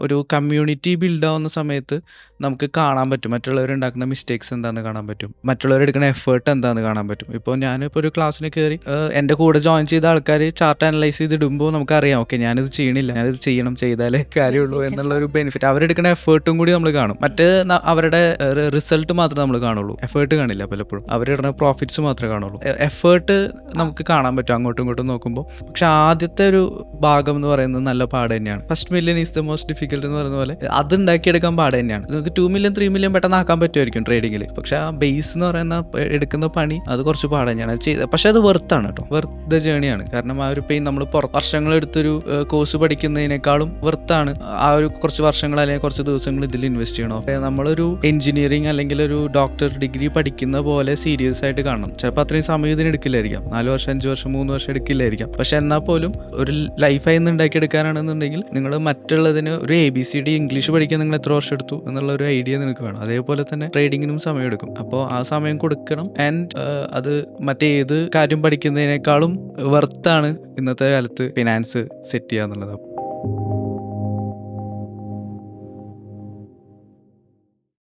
ഒരു community build ആവുന്ന സമയത്ത് നമുക്ക് കാണാൻ പറ്റും മറ്റുള്ളവരുണ്ടാക്കുന്ന മിസ്റ്റേക്സ് എന്താണെന്ന് കാണാൻ പറ്റും, മറ്റുള്ളവരെടുക്കുന്ന എഫേർട്ട് എന്താണെന്ന് കാണാൻ പറ്റും. ഇപ്പോൾ ഞാനിപ്പോൾ ഒരു ക്ലാസ്സിന് കയറി എൻ്റെ കൂടെ ജോയിൻ ചെയ്ത ആൾക്കാർ ചാർട്ട് അനലൈസ് ചെയ്തിടുമ്പോൾ നമുക്കറിയാം ഓക്കെ ഞാനിത് ചെയ്യണില്ല, ഞാനിത് ചെയ്യണം, ചെയ്താലേ കാര്യമുള്ളൂ എന്നുള്ള ഒരു ബെനിഫിറ്റ്. അവരെടുക്കുന്ന എഫേർട്ടും കൂടി നമ്മൾ കാണും. മറ്റ് അവരുടെ റിസൾട്ട് മാത്രമേ നമ്മൾ കാണുള്ളൂ, എഫേർട്ട് കാണില്ല പലപ്പോഴും. അവരിടുന്ന പ്രോഫിറ്റ്സ് മാത്രമേ കാണുള്ളൂ. എഫേർട്ട് നമുക്ക് കാണാൻ പറ്റും അങ്ങോട്ടും ഇങ്ങോട്ടും നോക്കുമ്പോൾ. പക്ഷെ ആദ്യത്തെ ഒരു ഭാഗം എന്ന് പറയുന്നത് നല്ല പാട് തന്നെയാണ്. First million is the most difficult എന്ന് പറയുന്ന പോലെ അത് ഉണ്ടാക്കിയെടുക്കാൻ പാട് തന്നെയാണ്. നിങ്ങൾക്ക് 2 മില്യൺ 3 മില്യൺ പെട്ടെന്ന് ആക്കാൻ പറ്റുമായിരിക്കും ട്രേഡിങ്ങിൽ. പക്ഷെ ആ ബേസ് എന്ന് പറയുന്ന എടുക്കുന്ന പണി അത് കുറച്ച് പാട് തന്നെയാണ്. പക്ഷെ അത് വെർത്താണ് കേട്ടോ, വെർത്ത് ദ ജേണിയാണ്. കാരണം ആ ഒരു പെയിൻ നമ്മൾ വർഷങ്ങളെടുത്തൊരു കോഴ്സ് പഠിക്കുന്നതിനേക്കാളും വെർത്താണ് ആ ഒരു കുറച്ച് വർഷങ്ങൾ അല്ലെങ്കിൽ കുറച്ച് ദിവസങ്ങൾ ഇതിൽ ഇൻവെസ്റ്റ് ചെയ്യണം. അപ്പോൾ നമ്മളൊരു എഞ്ചിനീയറിംഗ് അല്ലെങ്കിൽ ഒരു ഡോക്ടർ ഡിഗ്രി പഠിക്കുന്ന പോലെ സീരിയസ് ആയിട്ട് കാണണം. ചിലപ്പോൾ അത്രയും സമയം ഇതിന് എടുക്കില്ലായിരിക്കാം, 4 വർഷം 5 വർഷം 3 വർഷം എടുക്കില്ലായിരിക്കാം. പക്ഷെ എന്നാൽ പോലും ഒരു ലൈഫായി ഉണ്ടാക്കിയെടുക്കാനാണെന്നുണ്ടെങ്കിൽ നിങ്ങൾ മറ്റുള്ളതിന് ഒരു ABCD ഇംഗ്ലീഷ് പഠിക്കാൻ നിങ്ങൾ എത്ര വർഷം എടുത്തു എന്നുള്ള ഒരു ഐഡിയ നിങ്ങൾക്ക് വേണം. അതേപോലെ തന്നെ ട്രേഡിങ്ങിനും സമയം എടുക്കും. അപ്പോൾ ആ സമയം കൊടുക്കണം. ആൻഡ് അത് മറ്റേത് കാര്യം പഠിക്കുന്നതിനേക്കാളും വെർത്താണ് ഇന്നത്തെ കാലത്ത് ഫിനാൻസ് സെറ്റ് ചെയ്യുക എന്നുള്ളത്.